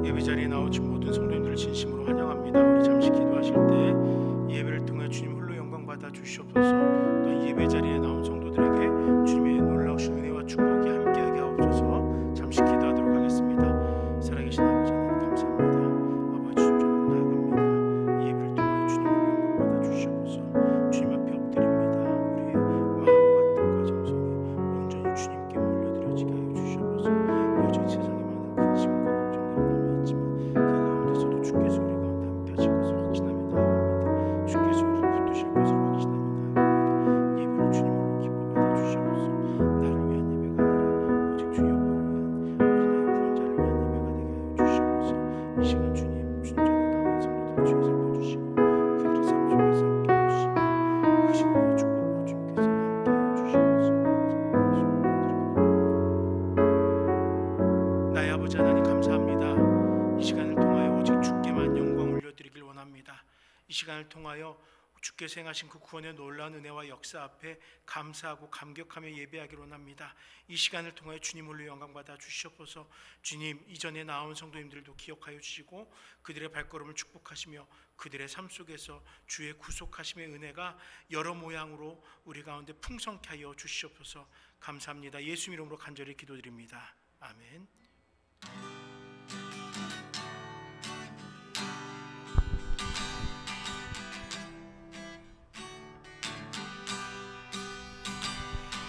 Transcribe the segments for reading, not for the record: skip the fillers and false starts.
예배자리에 나오신 모든 성도님들을 진심으로 환영합니다. 우리 잠시 기도하실 때 이 예배를 통해 주님 홀로 영광 받아 주시옵소서. 또 예배자리에 나온 성도들에게 주님의 놀라우신 은혜와 축복이 함께하게 하옵소서. 잠시 기도하도록 하겠습니다. 살아계신 아버지 하나님 감사합니다. 아버지 주님 전으로 나아갑니다. 이 예배를 통해 주님 홀로 영광 받아 주시옵소서. 주님 앞에 엎드립니다. 우리의 마음과 뜻과 정성이 온전히 주님께 올려드려지게 하여 주시옵소서. 여전히 세상에 많은 근심과 걱정들이 남아있지만 그 가운데서도 주께서 우리 가운데 함께 하실 것을 확신하며 나아갑니다. 주께서 우리를 붙드실 것을 확신하며 나아갑니다. 예배를 주님으로 기뻐 받아 주시옵소서. 나를 위한 예배가 아니라 오직 주 여호와를 위한 어린아이 구원자를 위한 예배가 되게 하여 주시옵소서. 이 시간 주님 전에 나온 성도들을 주여 살펴주시고 그들의 삶 속에서 함께 하여 주시며 그 시간의 축복으로 주님께서 함께 하여 주시옵소서. 나의 아버지 하나님 감사합니다. 이 시간을 통하여 오직 주께만 영광 올려드리길 원합니다. 이 시간을 통하여 주께서 행하신 그 구원의 놀라운 은혜와 역사 앞에 감사하고 감격하며 예배하기를 원합니다. 이 시간을 통하여 주님 홀로 영광 받아 주시옵소서. 주님 이전에 나온 성도님들도 기억하여 주시고 그들의 발걸음을 축복하시며 그들의 삶 속에서 주의 구속하심의 은혜가 여러 모양으로 우리 가운데 풍성케 하여 주시옵소서. 감사합니다. 예수 이름으로 간절히 기도드립니다. 아멘.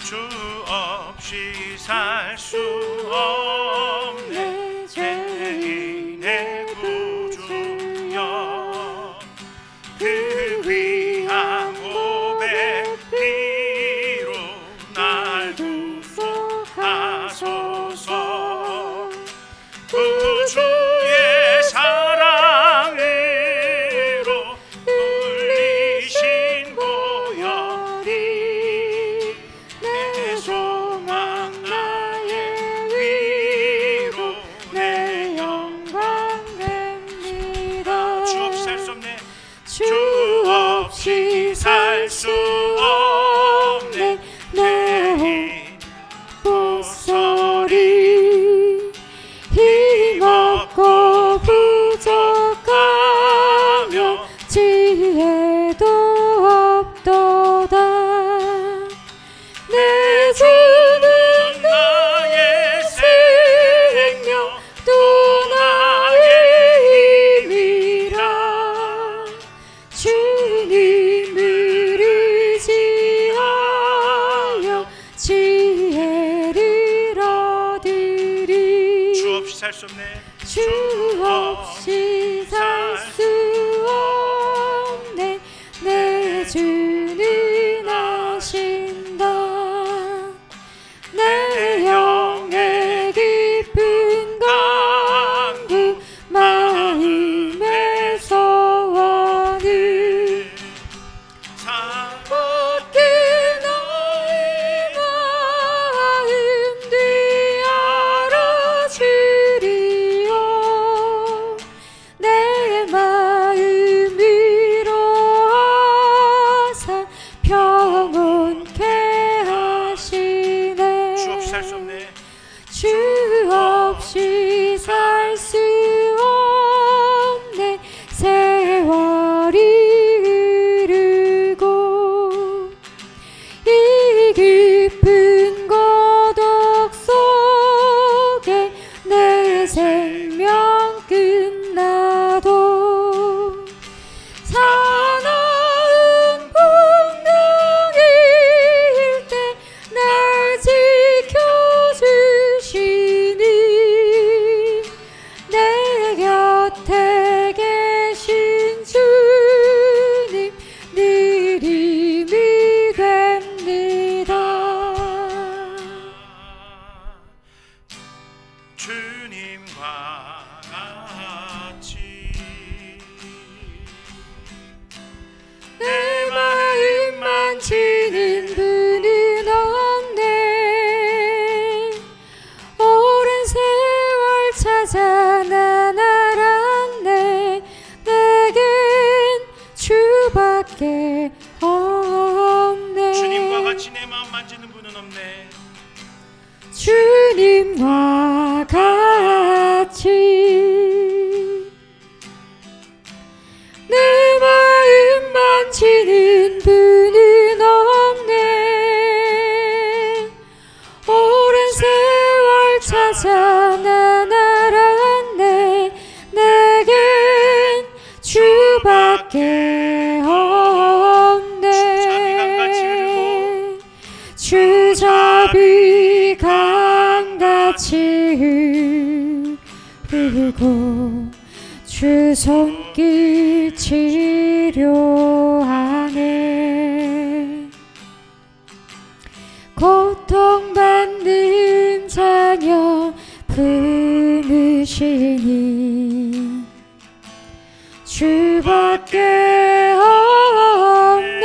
주 없이 살 수 없네 죄인의 구주여 그 귀한 보배 피로 날 구속하소서 구주의 사랑으로 울리신 보혈이 내 소망 나의 위로 수 없네. 주 없이 살 수 없네. 내 주는 하신다. 내 영의 깊은 강구 마음의 소원을 받게 너의 마음 뒤알아 주리오. 내 마음 위로하사 평온케 하시네. 주 없이 살 수 없네. 주 없이 살 수 없네. 세월이 흐르고 이 깊은 고독 속에 내 생명 끝나도 사나운 풍랑일 때 날 지켜주시니 내 곁에 계신 주님 늘 힘이 됩니다. 주님과 같이 내 마음 만지는 분은 없네. 오랜 세월 찾아 난 알았네. 내겐 주밖에 없네. 주님과 같이 내 마음 만지는 분은 없네. 주님과 같이 내 마음 만지는 분은 없네. 오랜 세월 찾아 난 알았네. 내겐 주밖에 없네. 주자비 강같이 흐르고 주 손길 치료하네. 고통받는 자녀 품으시니 주밖에 없네.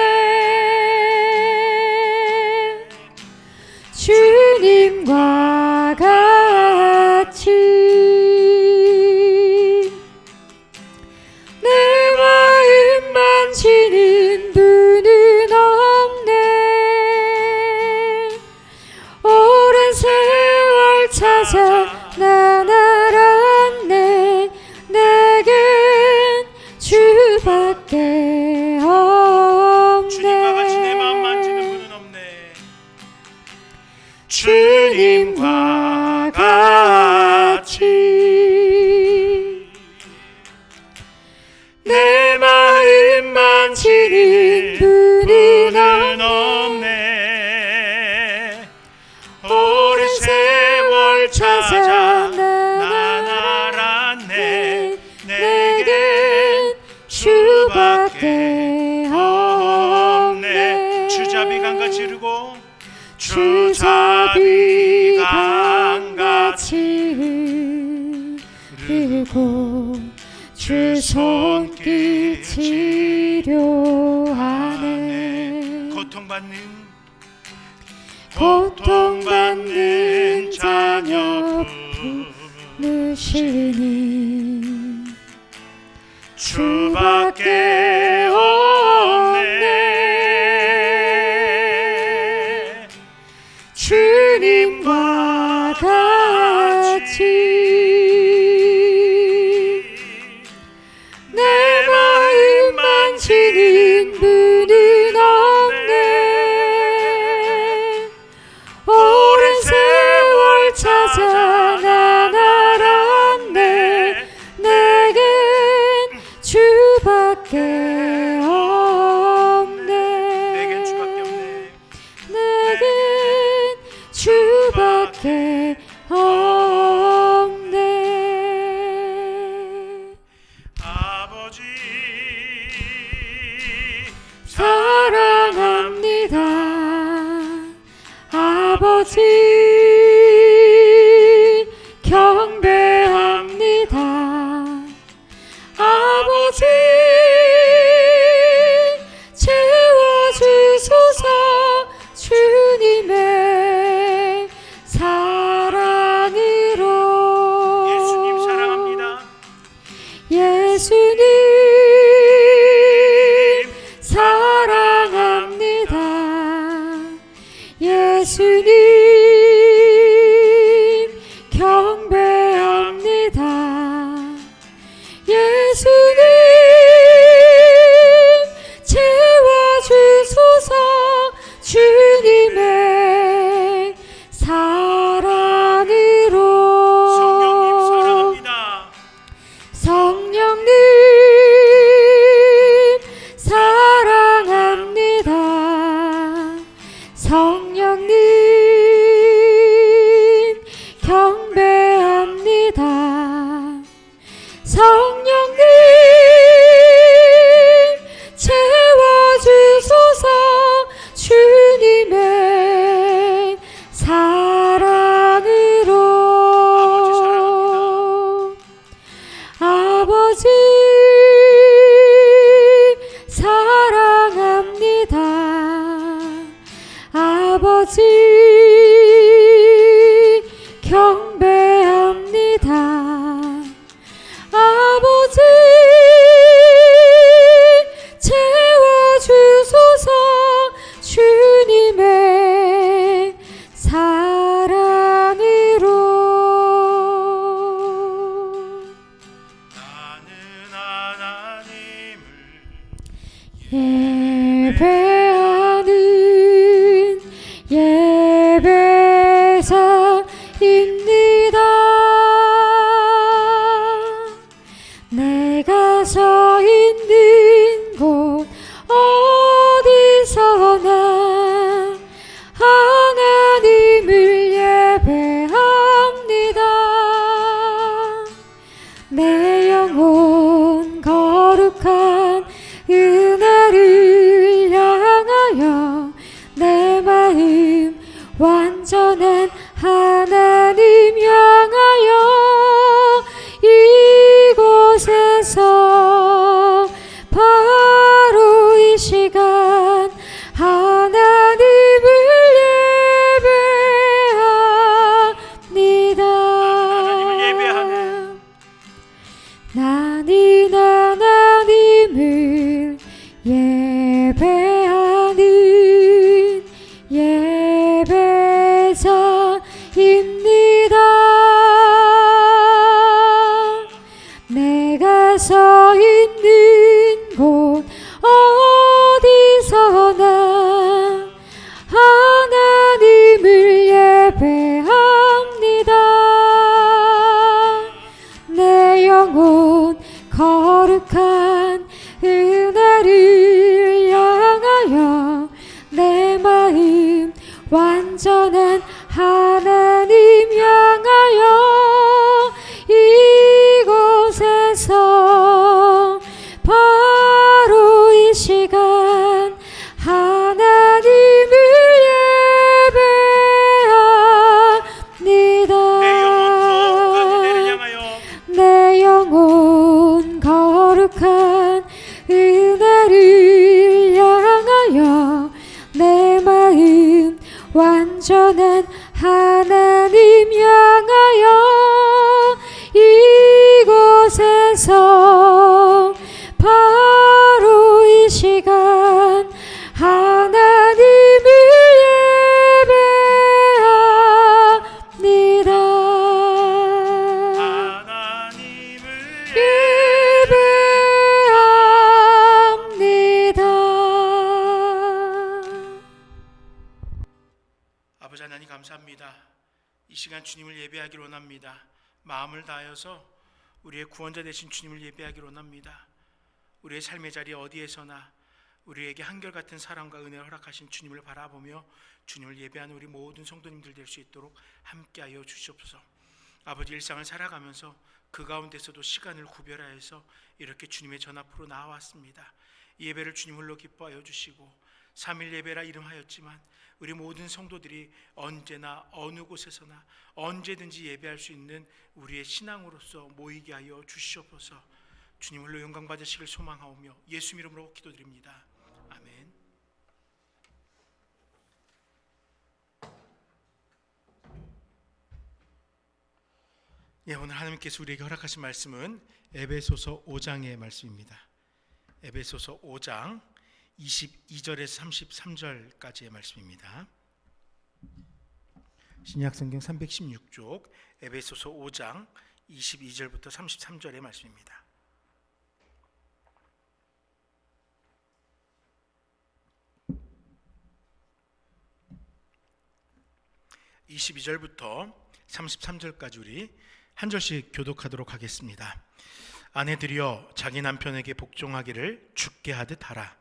주님과 같이 내 마음 만지는 분은 없네. 오랜 세월 찾아 난 알았네. 내겐 주밖에 없네. 주님과 같이 내 마음 만지는 분은 없네. 주님과 같이 내 마음 만지는 분은 없네. 오랜 세월 찾아 난 알았네. 내겐 주밖에 없네. 주자비 강같이 흐르고 주자비 강같이 흐르고 주 손길 치료하네. 고통받는 자녀 부르시니 주밖에 없네. 주님과 같이 내 마음 만지는 분은 없네. 오랜 세월 찾아 난 알았네. 내겐 주밖에 없네. 내겐 주밖에 없네. 내겐 주밖에 아버지 경배합니다. 아버지 채워주소서. 주님의 사랑으로. 예수님 사랑합니다. 예수님 사랑합니다. 예수님 경배합니다. 예수님 채워주소서. 주님의 사랑으로. 성령님 사랑합니다. 성령님 사랑합니다. 성령님 경배합니다. 성령님 채워주소서. 주님의 사랑으로. 아버지 사랑합니다. 아버지 경배합니다. 아버지 채워주소서. 주님의 사랑으로. 나는 하나님을 예배하는 예배자입니다. 내가 서 있는 곳 어디서나 하나님을 예배합니다. 내 영혼 거룩한 은혜를 향하여 내 마음 완전한 하나님 향하여 이곳에서 바로 이 시간 하나님을 예배합니다. 하나님을 예배하는 나는 하나님을 예배하는 예배자입니다. 내가 서 있는 곳 어디서나 하나님을 예배합니다. 내 영혼 거룩한 은혜를 향하여 내 마음 완전한 하나님 향하여 이곳에서 바로 이 시간 하나님을 예배합니다. 내 영혼 거룩한 은혜를 향하여 내 영혼 거룩한 은혜를 향하여 내 마음 완전한 하나님 향하여 이곳에서 바로 이 시간 하나님을 예배합니다. 하나님을 예배합니다. 아버지 하나님 감사합니다. 이 시간 주님을 예배하기를 원합니다. 마음을 다하여서 우리의 구원자 되신 주님을 예배하기를 원합니다. 우리의 삶의 자리 어디에서나 우리에게 한결같은 사랑과 은혜를 허락하신 주님을 바라보며 주님을 예배하는 우리 모든 성도님들 될 수 있도록 함께하여 주시옵소서. 아버지, 일상을 살아가면서 그 가운데서도 시간을 구별하여서 이렇게 주님의 전 앞으로 나와왔습니다. 이 예배를 주님 홀로 기뻐하여 주시고 3일 예배라 이름하였지만 우리 모든 성도들이 언제나 어느 곳에서나 언제든지 예배할 수 있는 우리의 신앙으로서 모이게 하여 주시옵소서. 주님 홀로 영광 받으시길 소망하오며 예수 이름으로 기도드립니다. 아멘. 예, 오늘 하나님께서 우리에게 허락하신 말씀은 에베소서 5장의 말씀입니다. 에베소서 5장 22절에서 33절까지의 말씀입니다. 신약성경 316쪽 에베소서 5장 22절부터 33절의 말씀입니다. 22절부터 33절까지 우리 한 절씩 교독하도록 하겠습니다. 아내들이여 자기 남편에게 복종하기를 주께 하듯 하라.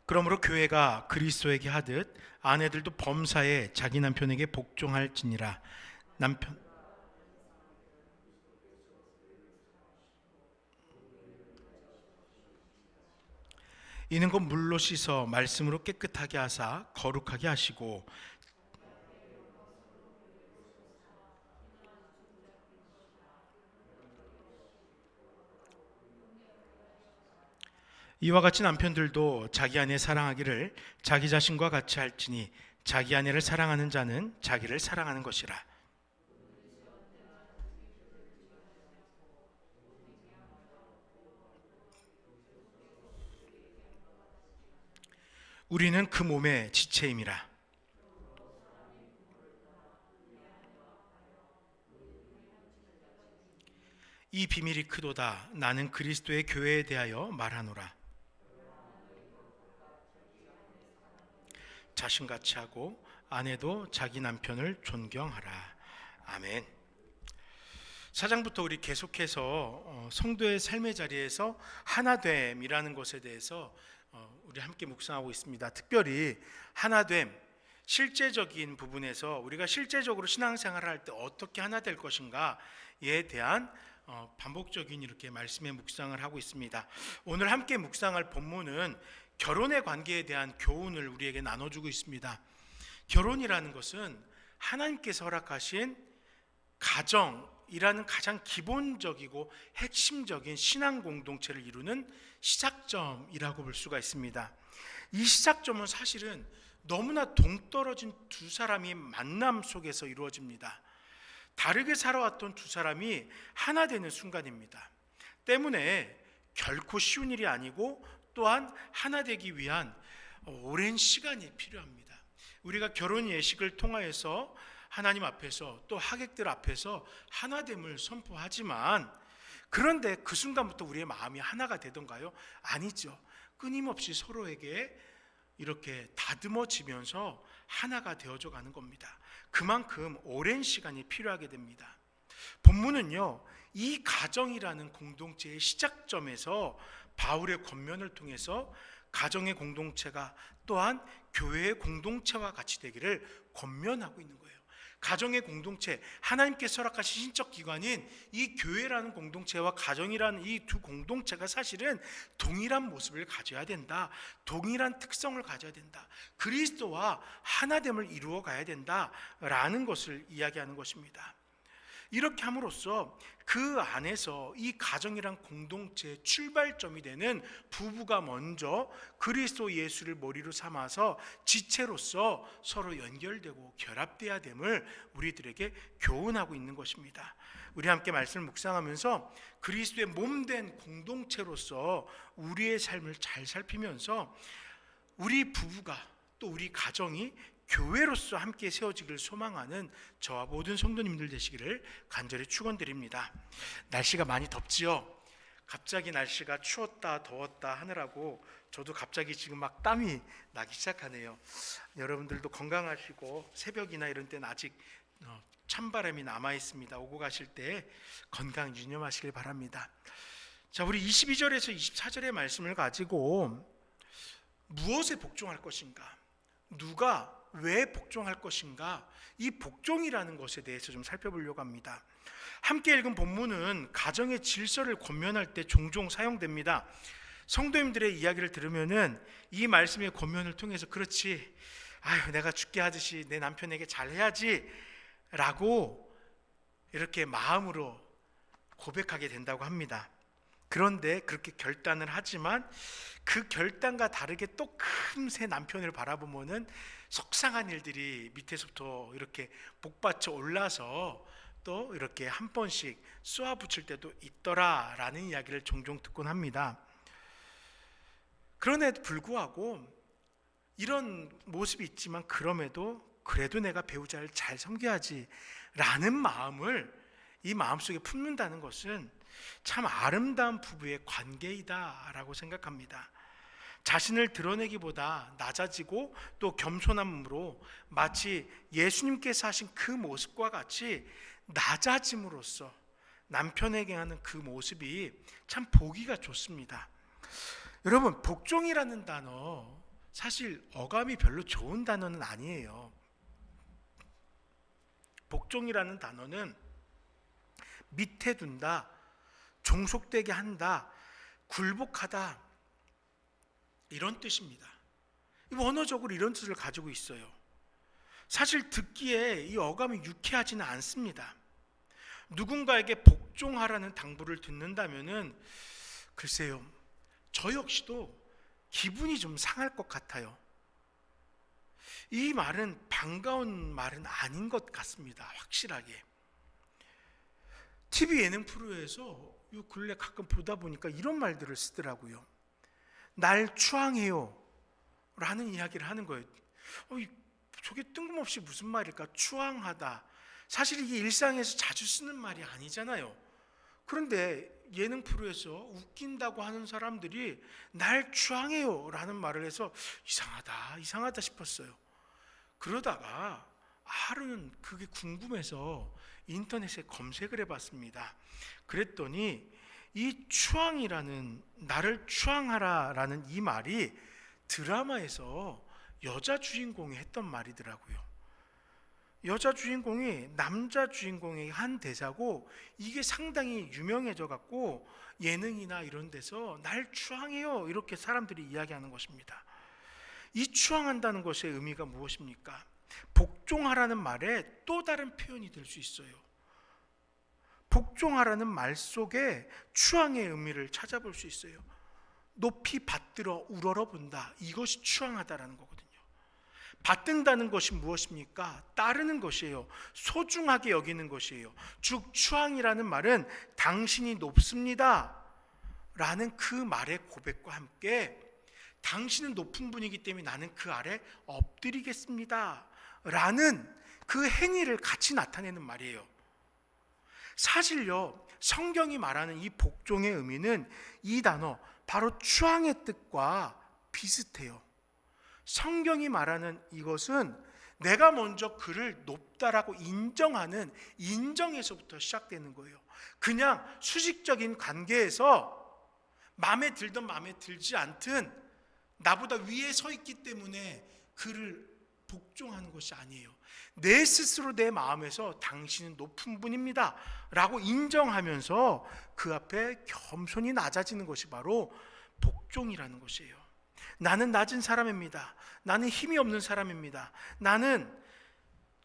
그러므로 교회가 그리스도에게 하듯 아내들도 범사에 자기 남편에게 복종할지니라. 이는 곧 물로 씻어 말씀으로 깨끗하게 하사 거룩하게 하시고 이와 같이 남편들도 자기 아내 사랑하기를 자기 자신과 같이 할지니 자기 아내를 사랑하는 자는 자기를 사랑하는 것이라. 우리는 그 몸의 지체임이라. 이 비밀이 크도다. 나는 그리스도의 교회에 대하여 말하노라. 자신같이 하고 아내도 자기 남편을 존경하라. 아멘. 4장부터 우리 계속해서 성도의 삶의 자리에서 하나됨이라는 것에 대해서 우리 함께 묵상하고 있습니다. 특별히 하나됨, 실제적인 부분에서 우리가 실제적으로 신앙생활을 할 때 어떻게 하나 될 것인가에 대한 반복적인 이렇게 말씀의 묵상을 하고 있습니다. 오늘 함께 묵상할 본문은 결혼의 관계에 대한 교훈을 우리에게 나눠주고 있습니다. 결혼이라는 것은 하나님께서 허락하신 가정이라는 가장 기본적이고 핵심적인 신앙 공동체를 이루는 시작점이라고 볼 수가 있습니다. 이 시작점은 사실은 너무나 동떨어진 두 사람이 만남 속에서 이루어집니다. 다르게 살아왔던 두 사람이 하나 되는 순간입니다. 때문에 결코 쉬운 일이 아니고 또한 하나 되기 위한 오랜 시간이 필요합니다. 우리가 결혼 예식을 통하여서 하나님 앞에서 또 하객들 앞에서 하나됨을 선포하지만 그런데 그 순간부터 우리의 마음이 하나가 되던가요? 아니죠. 끊임없이 서로에게 이렇게 다듬어지면서 하나가 되어져 가는 겁니다. 그만큼 오랜 시간이 필요하게 됩니다. 본문은요, 이 가정이라는 공동체의 시작점에서 바울의 권면을 통해서 가정의 공동체가 또한 교회의 공동체와 같이 되기를 권면하고 있는 거예요. 가정의 공동체, 하나님께서 허락하신 신적 기관인 이 교회라는 공동체와 가정이라는 이 두 공동체가 사실은 동일한 모습을 가져야 된다. 동일한 특성을 가져야 된다. 그리스도와 하나됨을 이루어 가야 된다라는 것을 이야기하는 것입니다. 이렇게 함으로써 그 안에서 이 가정이란 공동체의 출발점이 되는 부부가 먼저 그리스도 예수를 머리로 삼아서 지체로서 서로 연결되고 결합돼야 됨을 우리들에게 교훈하고 있는 것입니다. 우리 함께 말씀을 묵상하면서 그리스도의 몸된 공동체로서 우리의 삶을 잘 살피면서 우리 부부가 또 우리 가정이 교회로서 함께 세워지기를 소망하는 저와 모든 성도님들 되시기를 간절히 축원드립니다. 날씨가 많이 덥지요. 갑자기 날씨가 추웠다 더웠다 하느라고 저도 갑자기 지금 막 땀이 나기 시작하네요. 여러분들도 건강하시고 새벽이나 이런 때는 아직 찬바람이 남아 있습니다. 오고 가실 때 건강 유념하시길 바랍니다. 자, 우리 22절에서 24절의 말씀을 가지고 무엇에 복종할 것인가? 누가 왜 복종할 것인가? 이 복종이라는 것에 대해서 좀 살펴보려고 합니다. 함께 읽은 본문은 가정의 질서를 권면할 때 종종 사용됩니다. 성도님들의 이야기를 들으면은 이 말씀의 권면을 통해서 그렇지, 아유 내가 죽게 하듯이 내 남편에게 잘해야지 라고 이렇게 마음으로 고백하게 된다고 합니다. 그런데 그렇게 결단을 하지만 그 결단과 다르게 또 금세 남편을 바라보면은 속상한 일들이 밑에서부터 이렇게 복받쳐 올라서 또 이렇게 한 번씩 쏘아붙일 때도 있더라라는 이야기를 종종 듣곤 합니다. 그런에도 불구하고 이런 모습이 있지만 그럼에도 그래도 내가 배우자를 잘 섬겨야지 라는 마음을 이 마음속에 품는다는 것은 참 아름다운 부부의 관계이다 라고 생각합니다. 자신을 드러내기보다 낮아지고 또 겸손함으로 마치 예수님께서 하신 그 모습과 같이 낮아짐으로써 남편에게 하는 그 모습이 참 보기가 좋습니다. 여러분, 복종이라는 단어 사실 어감이 별로 좋은 단어는 아니에요. 복종이라는 단어는 밑에 둔다, 종속되게 한다, 굴복하다 이런 뜻입니다. 원어적으로 이런 뜻을 가지고 있어요. 사실 듣기에 이 어감이 유쾌하지는 않습니다. 누군가에게 복종하라는 당부를 듣는다면은 글쎄요, 저 역시도 기분이 좀 상할 것 같아요. 이 말은 반가운 말은 아닌 것 같습니다. 확실하게. TV 예능 프로에서 요 근래 가끔 보다 보니까 이런 말들을 쓰더라고요. 날 추앙해요 라는 이야기를 하는 거예요. 저게 뜬금없이 무슨 말일까? 추앙하다. 사실 이게 일상에서 자주 쓰는 말이 아니잖아요. 그런데 예능 프로에서 웃긴다고 하는 사람들이 날 추앙해요 라는 말을 해서 이상하다 싶었어요. 그러다가 하루는 그게 궁금해서 인터넷에 검색을 해봤습니다. 그랬더니 이 추앙이라는, 나를 추앙하라라는 이 말이 드라마에서 여자 주인공이 했던 말이더라고요. 여자 주인공이 남자 주인공에게 한 대사고 이게 상당히 유명해져 갖고 예능이나 이런 데서 날 추앙해요 이렇게 사람들이 이야기하는 것입니다. 이 추앙한다는 것의 의미가 무엇입니까? 복종하라는 말에 또 다른 표현이 될 수 있어요. 복종하라는 말 속에 추앙의 의미를 찾아볼 수 있어요. 높이 받들어 우러러본다. 이것이 추앙하다라는 거거든요. 받든다는 것이 무엇입니까? 따르는 것이에요. 소중하게 여기는 것이에요. 즉 추앙이라는 말은 당신이 높습니다 라는 그 말의 고백과 함께 당신은 높은 분이기 때문에 나는 그 아래 엎드리겠습니다 라는 그 행위를 같이 나타내는 말이에요. 사실요, 성경이 말하는 이 복종의 의미는 이 단어 바로 추앙의 뜻과 비슷해요. 성경이 말하는 이것은 내가 먼저 그를 높다라고 인정하는 인정에서부터 시작되는 거예요. 그냥 수직적인 관계에서 마음에 들든 마음에 들지 않든 나보다 위에 서 있기 때문에 그를 복종하는 것이 아니에요. 내 스스로 내 마음에서 당신은 높은 분입니다 라고 인정하면서 그 앞에 겸손히 낮아지는 것이 바로 복종이라는 것이에요. 나는 낮은 사람입니다. 나는 힘이 없는 사람입니다. 나는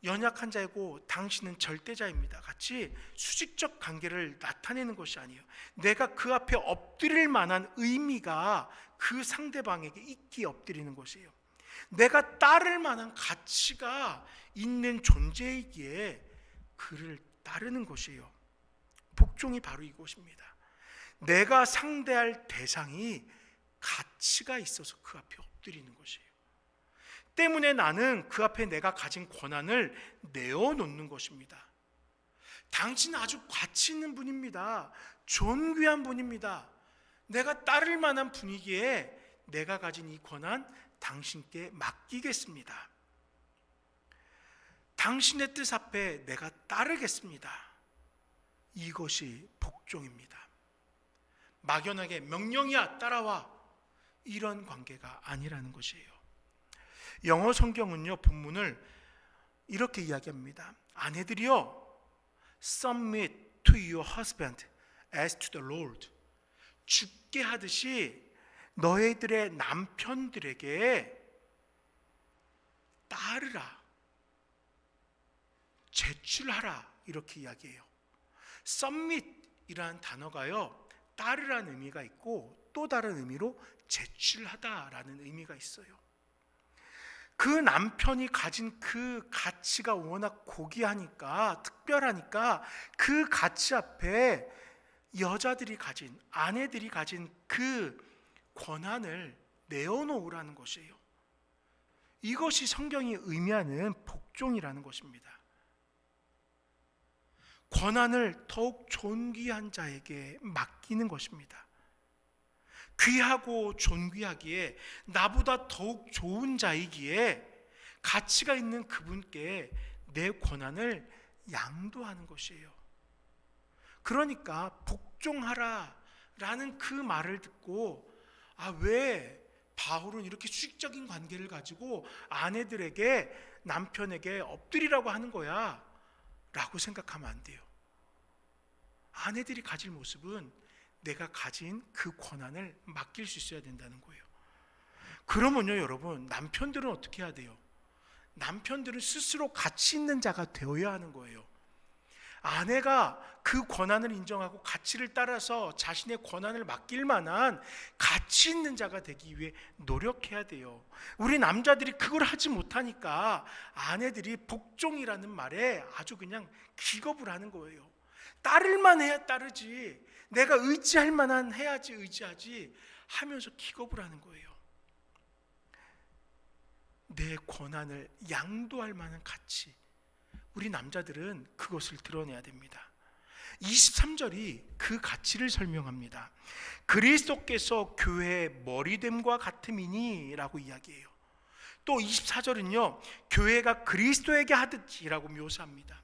연약한 자이고 당신은 절대자입니다. 같이 수직적 관계를 나타내는 것이 아니에요. 내가 그 앞에 엎드릴 만한 의미가 그 상대방에게 있기에 엎드리는 것이에요. 내가 따를 만한 가치가 있는 존재이기에 그를 따르는 것이에요. 복종이 바로 이것입니다. 내가 상대할 대상이 가치가 있어서 그 앞에 엎드리는 것이에요. 때문에 나는 그 앞에 내가 가진 권한을 내어놓는 것입니다. 당신은 아주 가치 있는 분입니다. 존귀한 분입니다. 내가 따를 만한 분이기에 내가 가진 이 권한 당신께 맡기겠습니다. 당신의 뜻 앞에 내가 따르겠습니다. 이것이 복종입니다. 막연하게 명령이야 따라와 이런 관계가 아니라는 것이에요. 영어 성경은요, 본문을 이렇게 이야기합니다. 아내들이요, submit to to your husband as to the Lord. 죽게 하듯이 너희들의 남편들에게 따르라, 제출하라, 이렇게 이야기해요. submit이라는 단어가요, 따르라는 의미가 있고 또 다른 의미로 제출하다라는 의미가 있어요. 그 남편이 가진 그 가치가 워낙 고귀하니까, 특별하니까 그 가치 앞에 여자들이 가진, 아내들이 가진 그 권한을 내어놓으라는 것이에요. 이것이 성경이 의미하는 복종이라는 것입니다. 권한을 더욱 존귀한 자에게 맡기는 것입니다. 귀하고 존귀하기에 나보다 더욱 좋은 자이기에 가치가 있는 그분께 내 권한을 양도하는 것이에요. 그러니까 복종하라 라는 그 말을 듣고, 왜 바울은 이렇게 수직적인 관계를 가지고 아내들에게, 남편에게 엎드리라고 하는 거야 라고 생각하면 안 돼요. 아내들이 가질 모습은 내가 가진 그 권한을 맡길 수 있어야 된다는 거예요. 그러면요 여러분, 남편들은 어떻게 해야 돼요? 남편들은 스스로 가치 있는 자가 되어야 하는 거예요. 아내가 그 권한을 인정하고 가치를 따라서 자신의 권한을 맡길 만한 가치 있는 자가 되기 위해 노력해야 돼요. 우리 남자들이 그걸 하지 못하니까 아내들이 복종이라는 말에 아주 그냥 기겁을 하는 거예요. 따를만 해야 따르지, 내가 의지할 만한 해야지 의지하지 하면서 기겁을 하는 거예요. 내 권한을 양도할 만한 가치, 우리 남자들은 그것을 드러내야 됩니다. 23절이 그 가치를 설명합니다. 그리스도께서 교회의 머리됨과 같음이니 라고 이야기해요. 또 24절은요, 교회가 그리스도에게 하듯이라고 묘사합니다.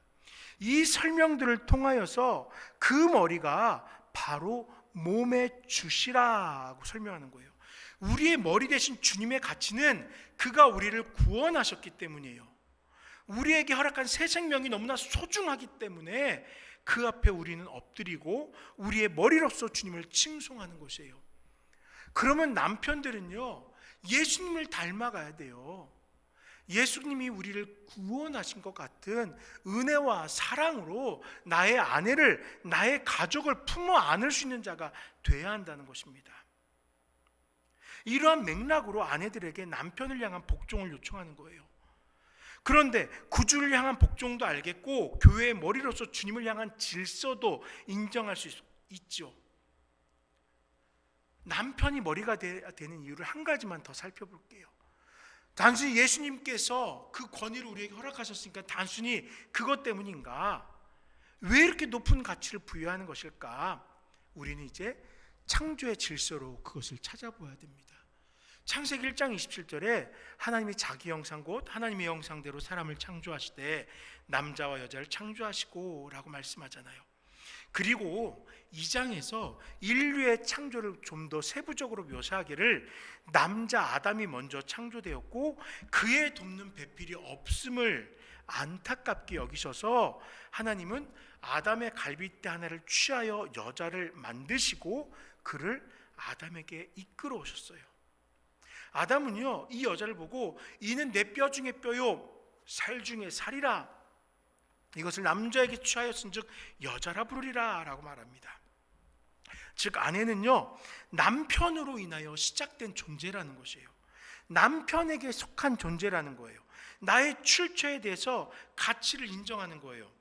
이 설명들을 통하여서 그 머리가 바로 몸의 주시라고 설명하는 거예요. 우리의 머리 대신 주님의 가치는 그가 우리를 구원하셨기 때문이에요. 우리에게 허락한 새 생명이 너무나 소중하기 때문에 그 앞에 우리는 엎드리고 우리의 머리로서 주님을 칭송하는 것이에요. 그러면 남편들은요, 예수님을 닮아가야 돼요. 예수님이 우리를 구원하신 것 같은 은혜와 사랑으로 나의 아내를, 나의 가족을 품어 안을 수 있는 자가 돼야 한다는 것입니다. 이러한 맥락으로 아내들에게 남편을 향한 복종을 요청하는 거예요. 그런데 구주를 향한 복종도 알겠고 교회의 머리로서 주님을 향한 질서도 인정할 수 있죠. 남편이 머리가 되는 이유를 한 가지만 더 살펴볼게요. 단순히 예수님께서 그 권위를 우리에게 허락하셨으니까 단순히 그것 때문인가? 왜 이렇게 높은 가치를 부여하는 것일까? 우리는 이제 창조의 질서로 그것을 찾아보아야 됩니다. 창세기 1장 27절에 하나님이 자기 형상 곧 하나님의 형상대로 사람을 창조하시되 남자와 여자를 창조하시고 라고 말씀하잖아요. 그리고 2장에서 인류의 창조를 좀 더 세부적으로 묘사하기를 남자 아담이 먼저 창조되었고 그의 돕는 배필이 없음을 안타깝게 여기셔서 하나님은 아담의 갈빗대 하나를 취하여 여자를 만드시고 그를 아담에게 이끌어 오셨어요. 아담은요, 이 여자를 보고 이는 내 뼈 중에 뼈요 살 중에 살이라, 이것을 남자에게 취하였은즉 여자라 부르리라 라고 말합니다. 즉 아내는요, 남편으로 인하여 시작된 존재라는 것이에요. 남편에게 속한 존재라는 거예요. 나의 출처에 대해서 가치를 인정하는 거예요.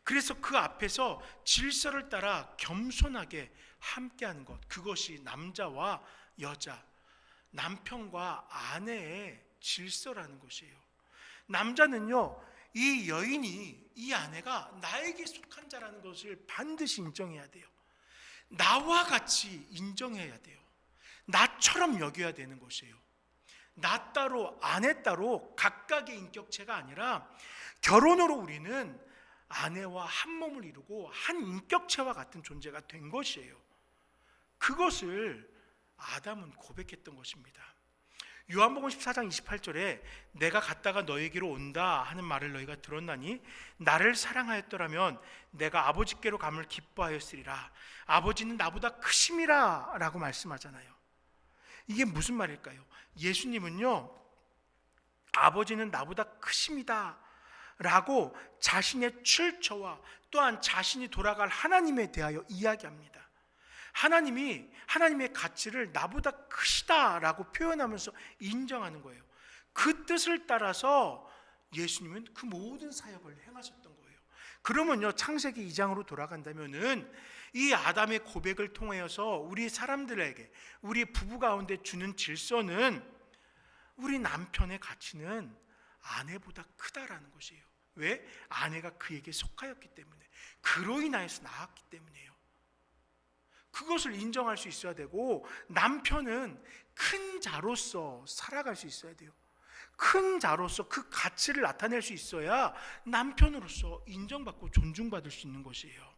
그래서 그 앞에서 질서를 따라 겸손하게 함께하는 것, 그것이 남자와 여자, 남편과 아내의 질서라는 것이에요. 남자는요, 이 여인이, 이 아내가 나에게 속한 자라는 것을 반드시 인정해야 돼요. 나와 같이 인정해야 돼요. 나처럼 여겨야 되는 것이에요. 나 따로 아내 따로 각각의 인격체가 아니라 결혼으로 우리는 아내와 한 몸을 이루고 한 인격체와 같은 존재가 된 것이에요. 그것을 아담은 고백했던 것입니다. 요한복음 14장 28절에 내가 갔다가 너에게로 온다 하는 말을 너희가 들었나니 나를 사랑하였더라면 내가 아버지께로 감을 기뻐하였으리라. 아버지는 나보다 크심이라 라고 말씀하잖아요. 이게 무슨 말일까요? 예수님은요, 아버지는 나보다 크심이다 라고 자신의 출처와 또한 자신이 돌아갈 하나님에 대하여 이야기합니다. 하나님이 하나님의 가치를 나보다 크시다라고 표현하면서 인정하는 거예요. 그 뜻을 따라서 예수님은 그 모든 사역을 행하셨던 거예요. 그러면요, 창세기 2장으로 돌아간다면은 이 아담의 고백을 통하여서 우리 사람들에게, 우리 부부 가운데 주는 질서는 우리 남편의 가치는 아내보다 크다라는 것이에요. 왜? 아내가 그에게 속하였기 때문에, 그로 인하여서 낳았기 때문이에요. 그것을 인정할 수 있어야 되고, 남편은 큰 자로서 살아갈 수 있어야 돼요. 큰 자로서 그 가치를 나타낼 수 있어야 남편으로서 인정받고 존중받을 수 있는 것이에요.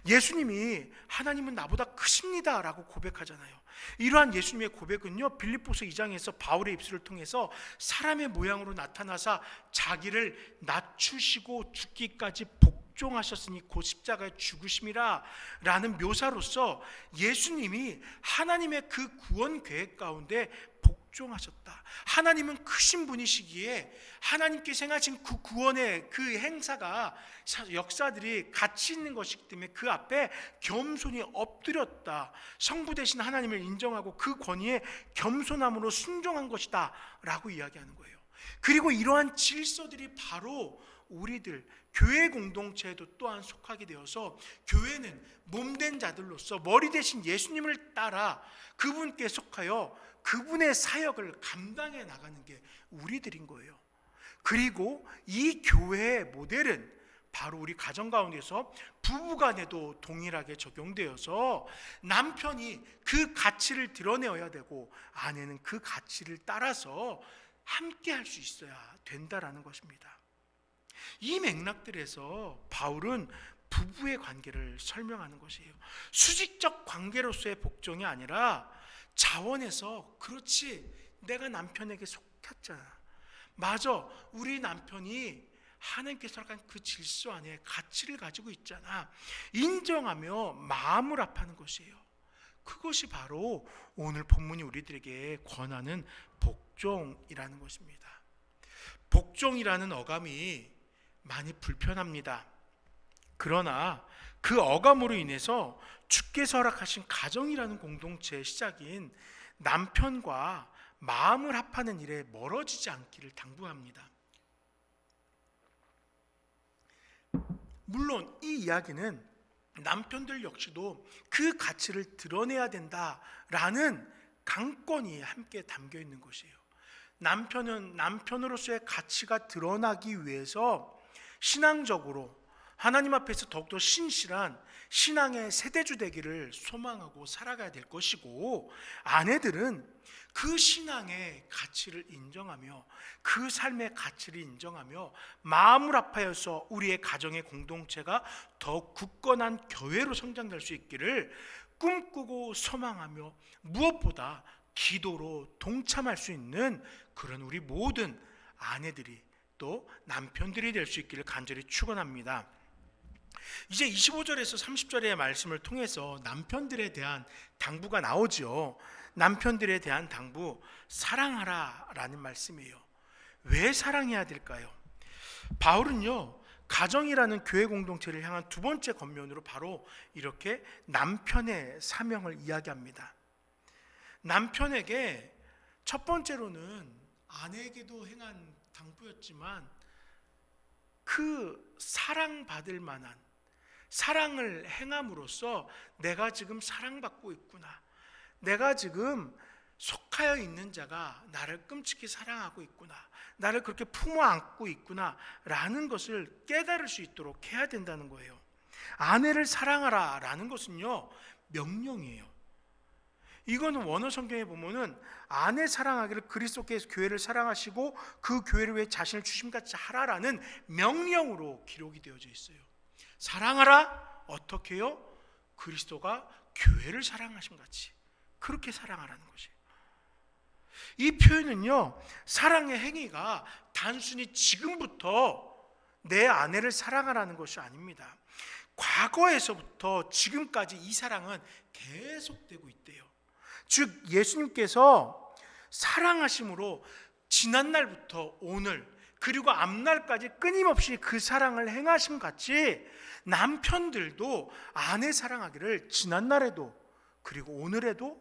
예수님이 하나님은 나보다 크십니다 라고 고백하잖아요. 이러한 예수님의 고백은요, 빌립보서 2장에서 바울의 입술을 통해서 사람의 모양으로 나타나사 자기를 낮추시고 죽기까지 복종하셨으니 곧 십자가에 죽으심이라 라는 묘사로서 예수님이 하나님의 그 구원 계획 가운데 복종하셨다. 하나님은 크신 분이시기에 하나님께서 행하신 그 구원의 그 행사가, 역사들이 가치 있는 것이기 때문에 그 앞에 겸손히 엎드렸다. 성부 되신 하나님을 인정하고 그 권위에 겸손함으로 순종한 것이다 라고 이야기하는 거예요. 그리고 이러한 질서들이 바로 우리들 교회 공동체에도 또한 속하게 되어서, 교회는 몸된 자들로서 머리 대신 예수님을 따라 그분께 속하여 그분의 사역을 감당해 나가는 게 우리들인 거예요. 그리고 이 교회의 모델은 바로 우리 가정 가운데서 부부간에도 동일하게 적용되어서 남편이 그 가치를 드러내어야 되고 아내는 그 가치를 따라서 함께 할 수 있어야 된다라는 것입니다. 이 맥락들에서 바울은 부부의 관계를 설명하는 것이에요. 수직적 관계로서의 복종이 아니라 자원에서, 그렇지, 내가 남편에게 속했잖아, 맞아, 우리 남편이 하나님께서 허락한 그 질서 안에 가치를 가지고 있잖아, 인정하며 마음을 합하는 것이에요. 그것이 바로 오늘 본문이 우리들에게 권하는 복종이라는 것입니다. 복종이라는 어감이 많이 불편합니다. 그러나 그 어감으로 인해서 주께서 허락하신 가정이라는 공동체의 시작인 남편과 마음을 합하는 일에 멀어지지 않기를 당부합니다. 물론 이 이야기는 남편들 역시도 그 가치를 드러내야 된다라는 강권이 함께 담겨 있는 것이에요. 남편은 남편으로서의 가치가 드러나기 위해서 신앙적으로 하나님 앞에서 더욱더 신실한 신앙의 세대주 되기를 소망하고 살아가야 될 것이고, 아내들은 그 신앙의 가치를 인정하며 그 삶의 가치를 인정하며 마음을 합하여서 우리의 가정의 공동체가 더 굳건한 교회로 성장될 수 있기를 꿈꾸고 소망하며 무엇보다 기도로 동참할 수 있는 그런 우리 모든 아내들이 또 남편들이 될 수 있기를 간절히 축원합니다. 이제 25절에서 30절의 말씀을 통해서 남편들에 대한 당부가 나오죠. 남편들에 대한 당부, 사랑하라 라는 말씀이에요. 왜 사랑해야 될까요? 바울은요, 가정이라는 교회 공동체를 향한 두 번째 권면으로 바로 이렇게 남편의 사명을 이야기합니다. 남편에게 첫 번째로는 아내에게도 행한 당부였지만, 그 사랑받을 만한 사랑을 행함으로써 내가 지금 사랑받고 있구나, 내가 지금 속하여 있는 자가 나를 끔찍히 사랑하고 있구나, 나를 그렇게 품어 안고 있구나 라는 것을 깨달을 수 있도록 해야 된다는 거예요. 아내를 사랑하라 라는 것은요, 명령이에요. 이거는 원어 성경에 보면은 아내 사랑하기를 그리스도께서 교회를 사랑하시고 그 교회를 위해 자신을 주심같이 하라라는 명령으로 기록이 되어져 있어요. 사랑하라, 어떻게요? 그리스도가 교회를 사랑하심같이 그렇게 사랑하라는 것이에요. 이 표현은요, 사랑의 행위가 단순히 지금부터 내 아내를 사랑하라는 것이 아닙니다. 과거에서부터 지금까지 이 사랑은 계속되고 있대요. 즉 예수님께서 사랑하심으로 지난날부터 오늘 그리고 앞날까지 끊임없이 그 사랑을 행하심 같이 남편들도 아내 사랑하기를 지난날에도 그리고 오늘에도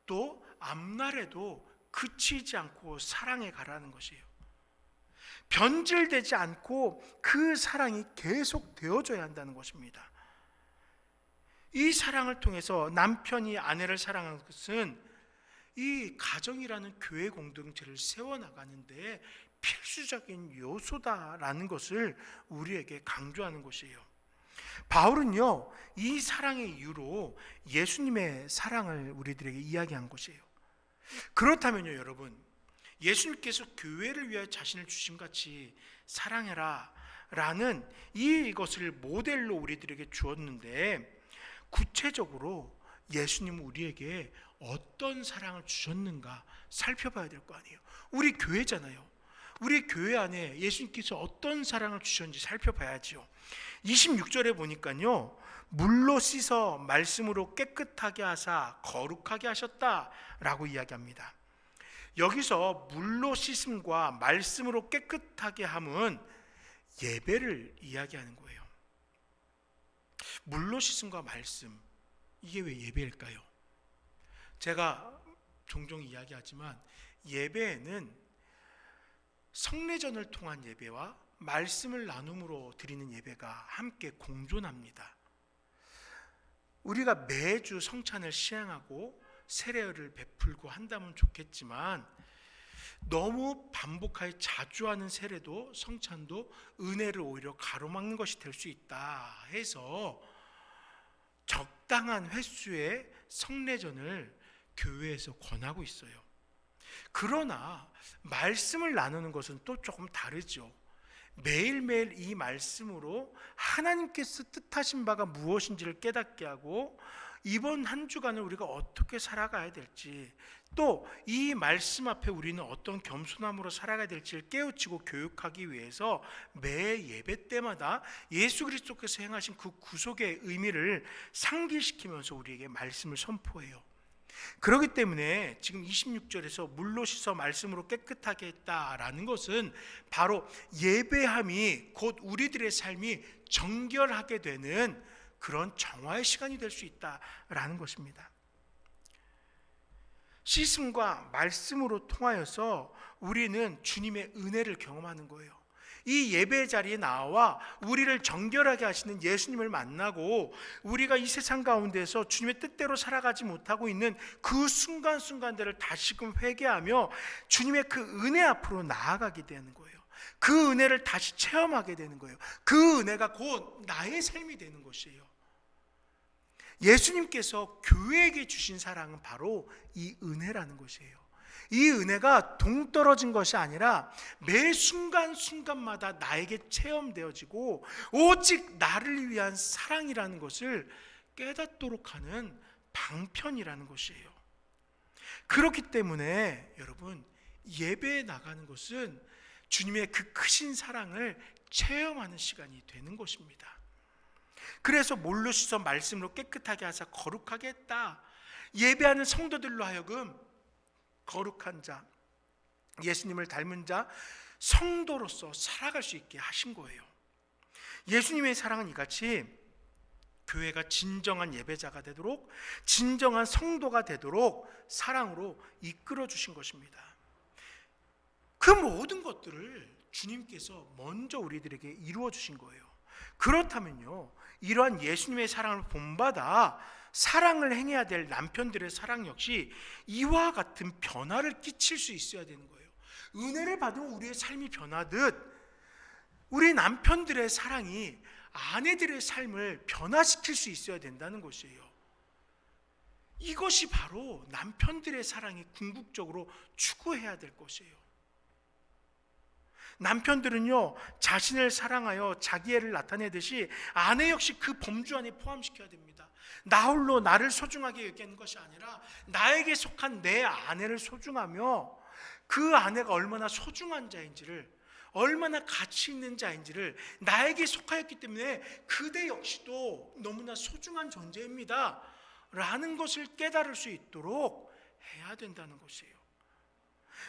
또 앞날에도 그치지 않고 사랑해 가라는 것이에요. 변질되지 않고 그 사랑이 계속 되어줘야 한다는 것입니다. 이 사랑을 통해서 남편이 아내를 사랑하는 것은 이 가정이라는 교회 공동체를 세워나가는데 필수적인 요소다라는 것을 우리에게 강조하는 것이에요. 바울은요, 이 사랑의 이유로 예수님의 사랑을 우리들에게 이야기한 것이에요. 그렇다면요, 여러분, 예수님께서 교회를 위하여 자신을 주심같이 사랑해라 라는 이것을 모델로 우리들에게 주었는데, 구체적으로 예수님은 우리에게 어떤 사랑을 주셨는가 살펴봐야 될 거 아니에요. 우리 교회잖아요. 우리 교회 안에 예수님께서 어떤 사랑을 주셨는지 살펴봐야죠. 26절에 보니까요, 물로 씻어 말씀으로 깨끗하게 하사 거룩하게 하셨다라고 이야기합니다. 여기서 물로 씻음과 말씀으로 깨끗하게 함은 예배를 이야기하는 거예요. 물로 씻음과 말씀, 이게 왜 예배일까요? 제가 종종 이야기하지만 예배에는 성례전을 통한 예배와 말씀을 나눔으로 드리는 예배가 함께 공존합니다. 우리가 매주 성찬을 시행하고 세례를 베풀고 한다면 좋겠지만 너무 반복하여 자주 하는 세례도 성찬도 은혜를 오히려 가로막는 것이 될 수 있다 해서 적당한 횟수의 성례전을 교회에서 권하고 있어요. 그러나 말씀을 나누는 것은 또 조금 다르죠. 매일매일 이 말씀으로 하나님께서 뜻하신 바가 무엇인지를 깨닫게 하고 이번 한 주간을 우리가 어떻게 살아가야 될지, 또 이 말씀 앞에 우리는 어떤 겸손함으로 살아가야 될지를 깨우치고 교육하기 위해서 매 예배 때마다 예수 그리스도께서 행하신 그 구속의 의미를 상기시키면서 우리에게 말씀을 선포해요. 그렇기 때문에 지금 26절에서 물로 씻어 말씀으로 깨끗하게 했다라는 것은 바로 예배함이 곧 우리들의 삶이 정결하게 되는 그런 정화의 시간이 될 수 있다라는 것입니다. 씻음과 말씀으로 통하여서 우리는 주님의 은혜를 경험하는 거예요. 이 예배 자리에 나와 우리를 정결하게 하시는 예수님을 만나고 우리가 이 세상 가운데서 주님의 뜻대로 살아가지 못하고 있는 그 순간순간들을 다시금 회개하며 주님의 그 은혜 앞으로 나아가게 되는 거예요. 그 은혜를 다시 체험하게 되는 거예요. 그 은혜가 곧 나의 삶이 되는 것이에요. 예수님께서 교회에게 주신 사랑은 바로 이 은혜라는 것이에요. 이 은혜가 동떨어진 것이 아니라 매 순간순간마다 나에게 체험되어지고 오직 나를 위한 사랑이라는 것을 깨닫도록 하는 방편이라는 것이에요. 그렇기 때문에 여러분, 예배에 나가는 것은 주님의 그 크신 사랑을 체험하는 시간이 되는 것입니다. 그래서 물로 씻어 말씀으로 깨끗하게 하사 거룩하게 했다. 예배하는 성도들로 하여금 거룩한 자, 예수님을 닮은 자, 성도로서 살아갈 수 있게 하신 거예요. 예수님의 사랑은 이같이 교회가 진정한 예배자가 되도록, 진정한 성도가 되도록 사랑으로 이끌어 주신 것입니다. 그 모든 것들을 주님께서 먼저 우리들에게 이루어 주신 거예요. 그렇다면요, 이러한 예수님의 사랑을 본받아 사랑을 행해야 될 남편들의 사랑 역시 이와 같은 변화를 끼칠 수 있어야 되는 거예요. 은혜를 받으면 우리의 삶이 변하듯 우리 남편들의 사랑이 아내들의 삶을 변화시킬 수 있어야 된다는 것이에요. 이것이 바로 남편들의 사랑이 궁극적으로 추구해야 될 것이에요. 남편들은요, 자신을 사랑하여 자기 애를 나타내듯이 아내 역시 그 범주 안에 포함시켜야 됩니다. 나 홀로 나를 소중하게 여기는 것이 아니라 나에게 속한 내 아내를 소중하며 그 아내가 얼마나 소중한 자인지를, 얼마나 가치 있는 자인지를 나에게 속하였기 때문에 그대 역시도 너무나 소중한 존재입니다 라는 것을 깨달을 수 있도록 해야 된다는 것이에요.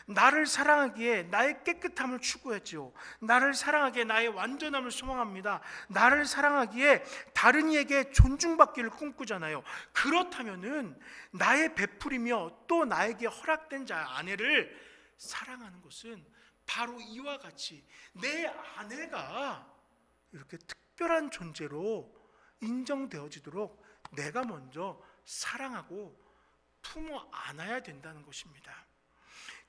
나를 사랑하기에 나의 깨끗함을 추구했지요. 나를 사랑하기에 나의 완전함을 소망합니다. 나를 사랑하기에 다른 이에게 존중받기를 꿈꾸잖아요. 그렇다면은 나의 베풀이며 또 나에게 허락된 자 아내를 사랑하는 것은 바로 이와 같이 내 아내가 이렇게 특별한 존재로 인정되어지도록 내가 먼저 사랑하고 품어 안아야 된다는 것입니다.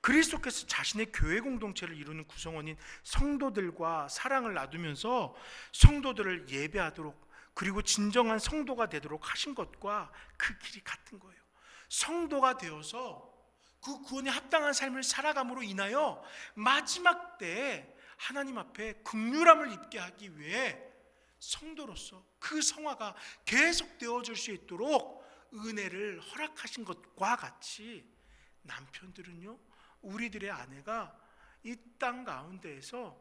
그리스도께서 자신의 교회 공동체를 이루는 구성원인 성도들과 사랑을 나누면서 성도들을 예배하도록, 그리고 진정한 성도가 되도록 하신 것과 그 길이 같은 거예요. 성도가 되어서 그 구원에 합당한 삶을 살아감으로 인하여 마지막 때에 하나님 앞에 긍휼함을 입게 하기 위해 성도로서 그 성화가 계속 되어질 수 있도록 은혜를 허락하신 것과 같이 남편들은요, 우리들의 아내가 이 땅 가운데에서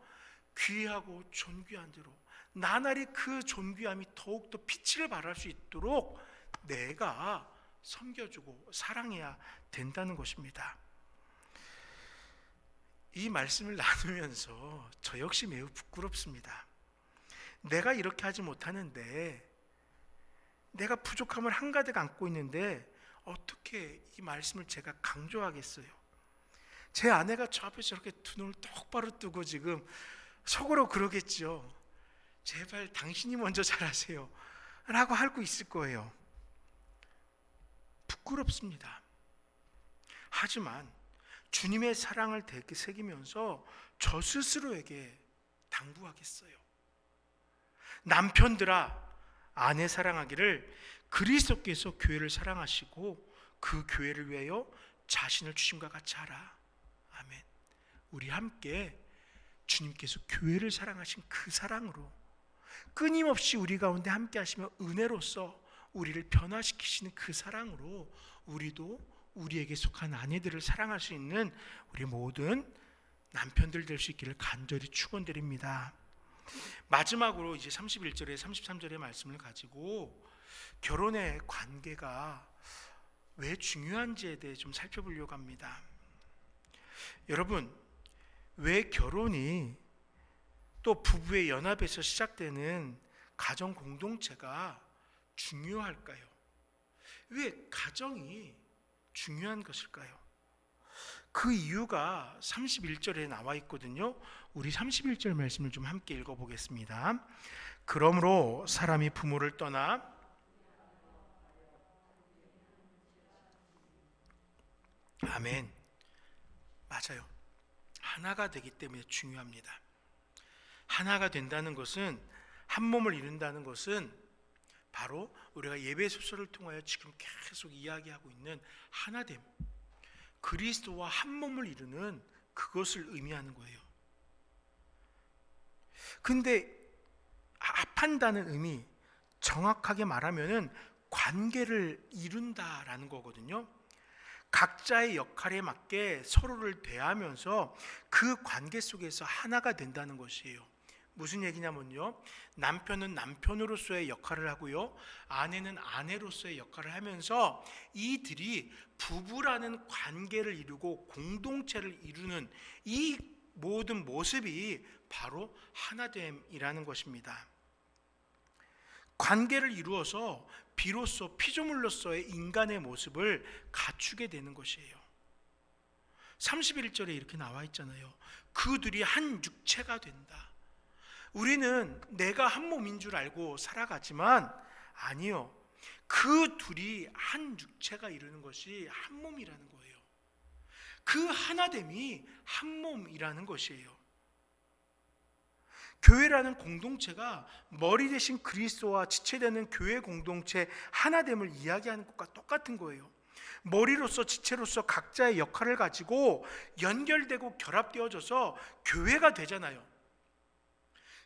귀하고 존귀한 대로 나날이 그 존귀함이 더욱더 빛을 발할 수 있도록 내가 섬겨주고 사랑해야 된다는 것입니다. 이 말씀을 나누면서 저 역시 매우 부끄럽습니다. 내가 이렇게 하지 못하는데, 내가 부족함을 한가득 안고 있는데 어떻게 이 말씀을 제가 강조하겠어요? 제 아내가 저 앞에서 저렇게 두 눈을 똑바로 뜨고 지금 속으로 그러겠죠. 제발 당신이 먼저 잘하세요 라고 하고 있을 거예요. 부끄럽습니다. 하지만 주님의 사랑을 새기면서 저 스스로에게 당부하겠어요. 남편들아, 아내 사랑하기를 그리스도께서 교회를 사랑하시고 그 교회를 위하여 자신을 주심과 같이 하라. 아멘. 우리 함께 주님께서 교회를 사랑하신 그 사랑으로 끊임없이 우리 가운데 함께 하시며 은혜로서 우리를 변화시키시는 그 사랑으로 우리도 우리에게 속한 아내들을 사랑할 수 있는 우리 모든 남편들 될 수 있기를 간절히 축원드립니다. 마지막으로 이제 31절에 33절의 말씀을 가지고 결혼의 관계가 왜 중요한지에 대해 좀 살펴보려고 합니다. 여러분, 왜 결혼이 또 부부의 연합에서 시작되는 가정 공동체가 중요할까요? 왜 가정이 중요한 것일까요? 그 이유가 31절에 나와 있거든요. 우리 31절 말씀을 좀 함께 읽어보겠습니다. 그러므로 사람이 부모를 떠나 아멘. 맞아요. 하나가 되기 때문에 중요합니다. 하나가 된다는 것은, 한 몸을 이룬다는 것은 바로 우리가 예배소서를 통하여 지금 계속 이야기하고 있는 하나됨, 그리스도와 한 몸을 이루는 그것을 의미하는 거예요. 근데 합한다는 의미, 정확하게 말하면은 관계를 이룬다라는 거거든요. 각자의 역할에 맞게 서로를 대하면서 그 관계 속에서 하나가 된다는 것이에요. 무슨 얘기냐면요, 남편은 남편으로서의 역할을 하고요, 아내는 아내로서의 역할을 하면서 이들이 부부라는 관계를 이루고 공동체를 이루는 이 모든 모습이 바로 하나됨이라는 것입니다. 관계를 이루어서 비로소 피조물로서의 인간의 모습을 갖추게 되는 것이에요. 31절에 이렇게 나와 있잖아요. 그들이 한 육체가 된다. 우리는 내가 한 몸인 줄 알고 살아가지만 아니요, 그 둘이 한 육체가 이루는 것이 한 몸이라는 거예요. 그 하나됨이 한 몸이라는 것이에요. 교회라는 공동체가 머리 대신 그리스도와 지체되는 교회 공동체 하나됨을 이야기하는 것과 똑같은 거예요. 머리로서 지체로서 각자의 역할을 가지고 연결되고 결합되어져서 교회가 되잖아요.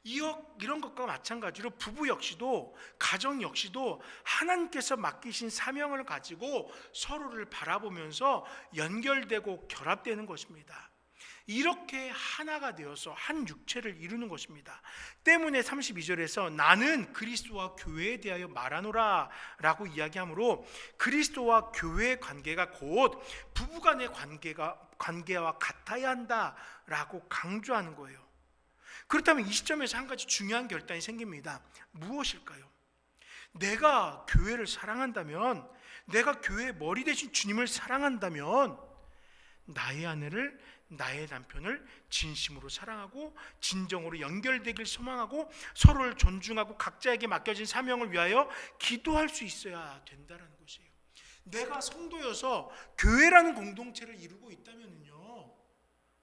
이런 것과 마찬가지로 부부 역시도, 가정 역시도 하나님께서 맡기신 사명을 가지고 서로를 바라보면서 연결되고 결합되는 것입니다. 이렇게 하나가 되어서 한 육체를 이루는 것입니다. 때문에 32절에서 나는 그리스도와 교회에 대하여 말하노라 라고 이야기하므로 그리스도와 교회의 관계가 곧 부부간의 관계와 같아야 한다라고 강조하는 거예요. 그렇다면 이 시점에서 한 가지 중요한 결단이 생깁니다. 무엇일까요? 내가 교회를 사랑한다면, 내가 교회의 머리 대신 주님을 사랑한다면 나의 아내를, 나의 남편을 진심으로 사랑하고 진정으로 연결되길 소망하고 서로를 존중하고 각자에게 맡겨진 사명을 위하여 기도할 수 있어야 된다는 것이에요. 내가 성도여서 교회라는 공동체를 이루고 있다면요,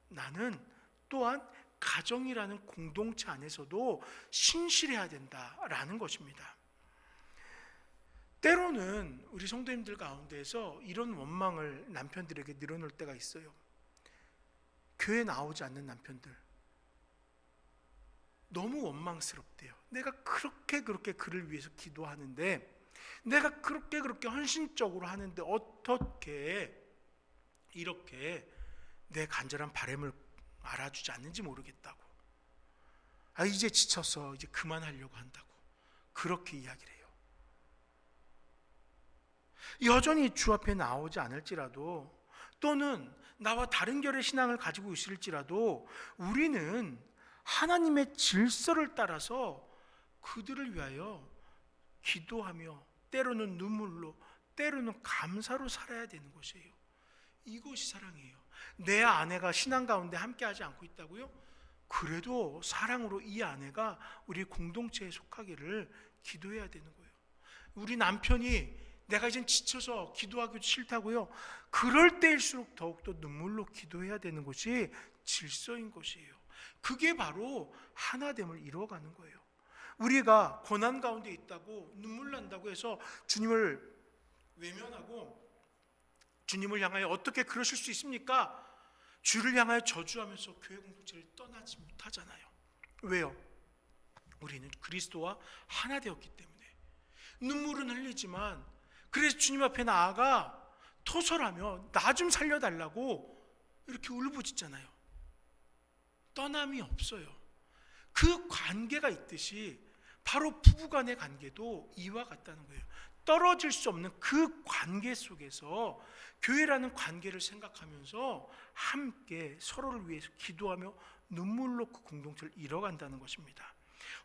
나는 또한 가정이라는 공동체 안에서도 신실해야 된다라는 것입니다. 때로는 우리 성도님들 가운데에서 이런 원망을 남편들에게 늘어놓을 때가 있어요. 교회 나오지 않는 남편들, 너무 원망스럽대요. 내가 그렇게 그를 위해서 기도하는데, 내가 그렇게 헌신적으로 하는데 어떻게 이렇게 내 간절한 바람을 알아주지 않는지 모르겠다고, 이제 지쳐서 이제 그만하려고 한다고 그렇게 이야기를 해요. 여전히 주 앞에 나오지 않을지라도, 또는 나와 다른 결의 신앙을 가지고 있을지라도 우리는 하나님의 질서를 따라서 그들을 위하여 기도하며 때로는 눈물로, 때로는 감사로 살아야 되는 것이에요. 이것이 사랑이에요. 내 아내가 신앙 가운데 함께하지 않고 있다고요? 그래도 사랑으로 이 아내가 우리 공동체에 속하기를 기도해야 되는 거예요. 우리 남편이 내가 이젠 지쳐서 기도하기도 싫다고요? 그럴 때일수록 더욱더 눈물로 기도해야 되는 것이 질서인 것이에요. 그게 바로 하나됨을 이루어가는 거예요. 우리가 고난 가운데 있다고 눈물 난다고 해서 주님을 외면하고 주님을 향하여 어떻게 그러실 수 있습니까? 주를 향하여 저주하면서 교회 공동체를 떠나지 못하잖아요. 왜요? 우리는 그리스도와 하나 되었기 때문에. 눈물은 흘리지만 그래서 주님 앞에 나아가 토설하며 나 좀 살려달라고 이렇게 울부짖잖아요. 떠남이 없어요. 그 관계가 있듯이 바로 부부간의 관계도 이와 같다는 거예요. 떨어질 수 없는 그 관계 속에서 교회라는 관계를 생각하면서 함께 서로를 위해서 기도하며 눈물로 그 공동체를 이뤄간다는 것입니다.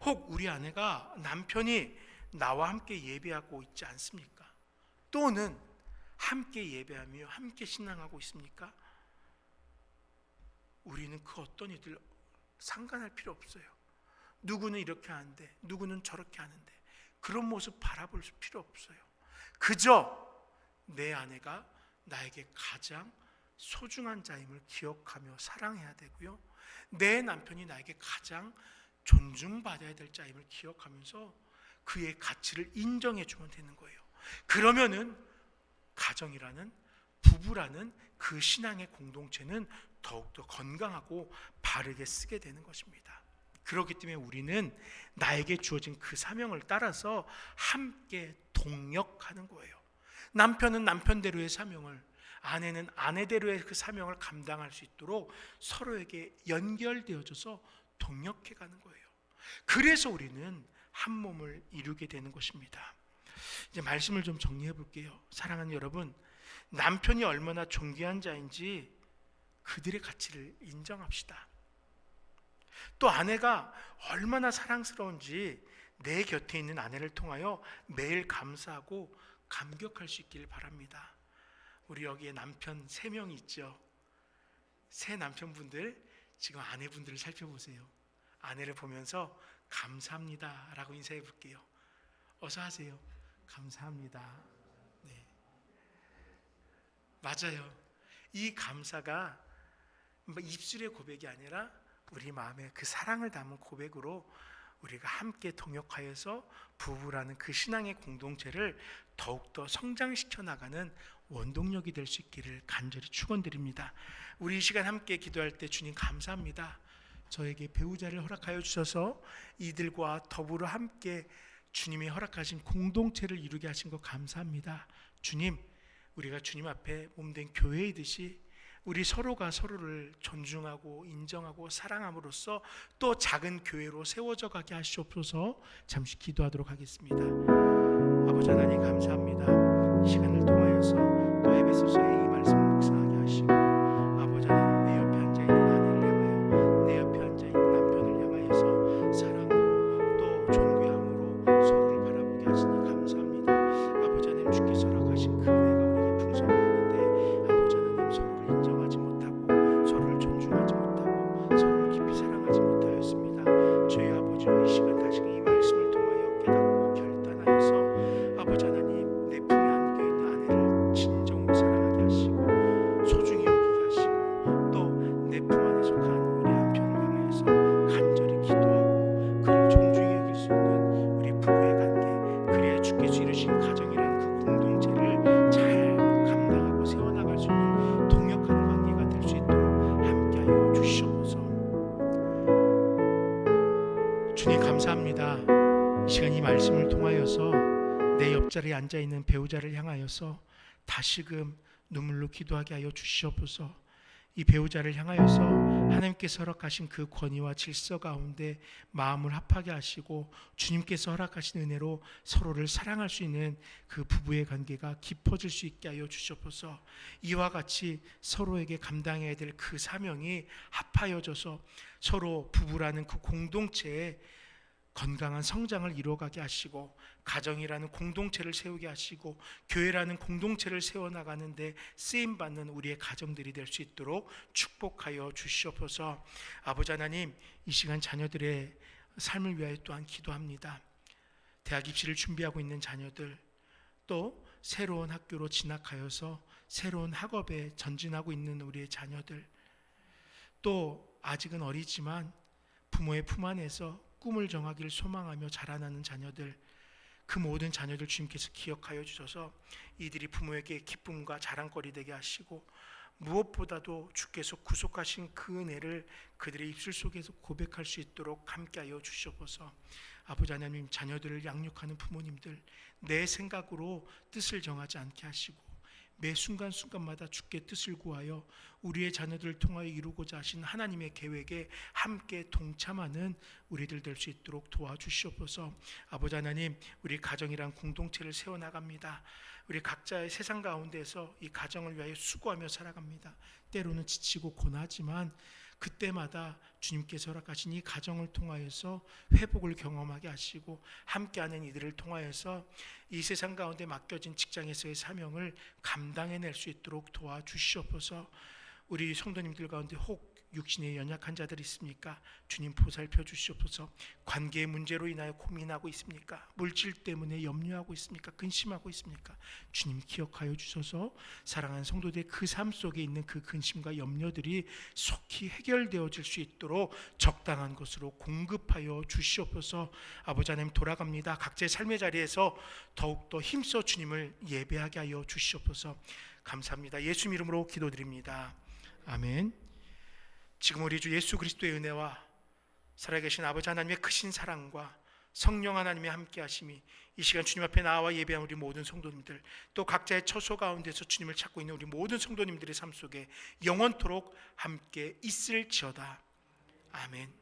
혹 우리 아내가 남편이 나와 함께 예배하고 있지 않습니까? 또는 함께 예배하며 함께 신앙하고 있습니까? 우리는 그 어떤 이들 상관할 필요 없어요. 누구는 이렇게 하는데 누구는 저렇게 하는데 그런 모습 바라볼 필요 없어요. 그저 내 아내가 나에게 가장 소중한 자임을 기억하며 사랑해야 되고요, 내 남편이 나에게 가장 존중받아야 될 자임을 기억하면서 그의 가치를 인정해 주면 되는 거예요. 그러면은 가정이라는, 부부라는 그 신앙의 공동체는 더욱더 건강하고 바르게 쓰게 되는 것입니다. 그렇기 때문에 우리는 나에게 주어진 그 사명을 따라서 함께 동역하는 거예요. 남편은 남편대로의 사명을, 아내는 아내대로의 그 사명을 감당할 수 있도록 서로에게 연결되어져서 동역해가는 거예요. 그래서 우리는 한 몸을 이루게 되는 것입니다. 이제 말씀을 좀 정리해 볼게요. 사랑하는 여러분, 남편이 얼마나 존귀한 자인지 그들의 가치를 인정합시다. 또 아내가 얼마나 사랑스러운지 내 곁에 있는 아내를 통하여 매일 감사하고 감격할 수 있기를 바랍니다. 우리 여기에 남편 3명이 있죠. 새 남편분들, 지금 아내분들을 살펴보세요. 아내를 보면서 감사합니다 라고 인사해 볼게요. 어서 하세요. 감사합니다. 네. 맞아요. 이 감사가 입술의 고백이 아니라 우리 마음에 그 사랑을 담은 고백으로 우리가 함께 동역하여서 부부라는 그 신앙의 공동체를 더욱더 성장시켜 나가는 원동력이 될 수 있기를 간절히 축원드립니다. 우리 이 시간 함께 기도할 때 주님 감사합니다. 저에게 배우자를 허락하여 주셔서 이들과 더불어 함께 주님이 허락하신 공동체를 이루게 하신 것 감사합니다. 주님, 우리가 주님 앞에 몸된 교회이듯이 우리 서로가 서로를 존중하고 인정하고 사랑함으로써 또 작은 교회로 세워져 가게 하시옵소서. 잠시 기도하도록 하겠습니다. 아버지 하나님 감사합니다. 이 시간을 통하여서 또 에베소서의 이 말씀을 묵상하게 하시고 아버지 하나님 내 옆에 앉아있는 아내를 향하여 내 옆에 앉아있는 남편을 향하여서 사랑으로 또 존귀함으로 서로를 바라보게 하시니 감사합니다. 아버지 하나님 주께서 허락하신 그 은혜가 우리에게 풍성하였는데 아버지 하나님 서로를 인정하지 못하고 서로를 존중하지 못하고 서로를 깊이 사랑하지 못하였습니다. 주의 아버지와 이 시간 다시 이 말씀을 통하여 깨닫고 결단하여서 아버지 하나님 내 품에 안겨있는 아내를 진정으로 사랑하게 하시고 소중히 여기게 하시고 또 내 품 안에 속한 우리 남편을 향해서 간절히 기도하고 그를 존중히 여길 수 있는 우리 부부의 관계, 그래야 주께서 이루신 가정이라는 그 공동체를 잘 감당하고 세워나갈 수 있는 동역하는 관계가 될 수 있도록 함께하여 주시옵소서. 주님 감사합니다. 이 시간 이 말씀을 통하여서 내 옆자리에 앉아있는 배우자를 향하여서 다시금 눈물로 기도하게 하여 주시옵소서. 이 배우자를 향하여서 하나님께서 허락하신 그 권위와 질서 가운데 마음을 합하게 하시고 주님께서 허락하신 은혜로 서로를 사랑할 수 있는 그 부부의 관계가 깊어질 수 있게 하여 주시옵소서. 이와 같이 서로에게 감당해야 될 그 사명이 합하여져서 서로 부부라는 그 공동체에 건강한 성장을 이루어가게 하시고 가정이라는 공동체를 세우게 하시고 교회라는 공동체를 세워나가는데 쓰임받는 우리의 가정들이 될 수 있도록 축복하여 주시옵소서. 아버지 하나님, 이 시간 자녀들의 삶을 위하여 또한 기도합니다. 대학 입시를 준비하고 있는 자녀들, 또 새로운 학교로 진학하여서 새로운 학업에 전진하고 있는 우리의 자녀들, 또 아직은 어리지만 부모의 품 안에서 꿈을 정하기를 소망하며 자라나는 자녀들, 그 모든 자녀들 주님께서 기억하여 주셔서 이들이 부모에게 기쁨과 자랑거리 되게 하시고 무엇보다도 주께서 구속하신 그 은혜를 그들의 입술 속에서 고백할 수 있도록 함께하여 주시옵소서. 아버지 하나님, 자녀들을 양육하는 부모님들 내 생각으로 뜻을 정하지 않게 하시고 매 순간순간마다 주께 뜻을 구하여 우리의 자녀들을 통하여 이루고자 하신 하나님의 계획에 함께 동참하는 우리들 될 수 있도록 도와주시옵소서. 아버지 하나님, 우리 가정이란 공동체를 세워나갑니다. 우리 각자의 세상 가운데서 이 가정을 위하여 수고하며 살아갑니다. 때로는 지치고 고나지만 그때마다 주님께서 허락하신 이 가정을 통하여서 회복을 경험하게 하시고 함께하는 이들을 통하여서 이 세상 가운데 맡겨진 직장에서의 사명을 감당해낼 수 있도록 도와주시옵소서. 우리 성도님들 가운데 혹 육신에 연약한 자들이 있습니까? 주님 보살펴 주시옵소서. 관계의 문제로 인하여 고민하고 있습니까? 물질 때문에 염려하고 있습니까? 근심하고 있습니까? 주님 기억하여 주셔서 사랑하는 성도들의 그 삶 속에 있는 그 근심과 염려들이 속히 해결되어질 수 있도록 적당한 것으로 공급하여 주시옵소서. 아버지 하나님, 돌아갑니다. 각자의 삶의 자리에서 더욱더 힘써 주님을 예배하게 하여 주시옵소서. 감사합니다. 예수 이름으로 기도드립니다. 아멘. 지금 우리 주 예수 그리스도의 은혜와 살아계신 아버지 하나님의 크신 사랑과 성령 하나님의 함께 하심이 이 시간 주님 앞에 나와 예배한 우리 모든 성도님들, 또 각자의 처소 가운데서 주님을 찾고 있는 우리 모든 성도님들의 삶 속에 영원토록 함께 있을지어다. 아멘.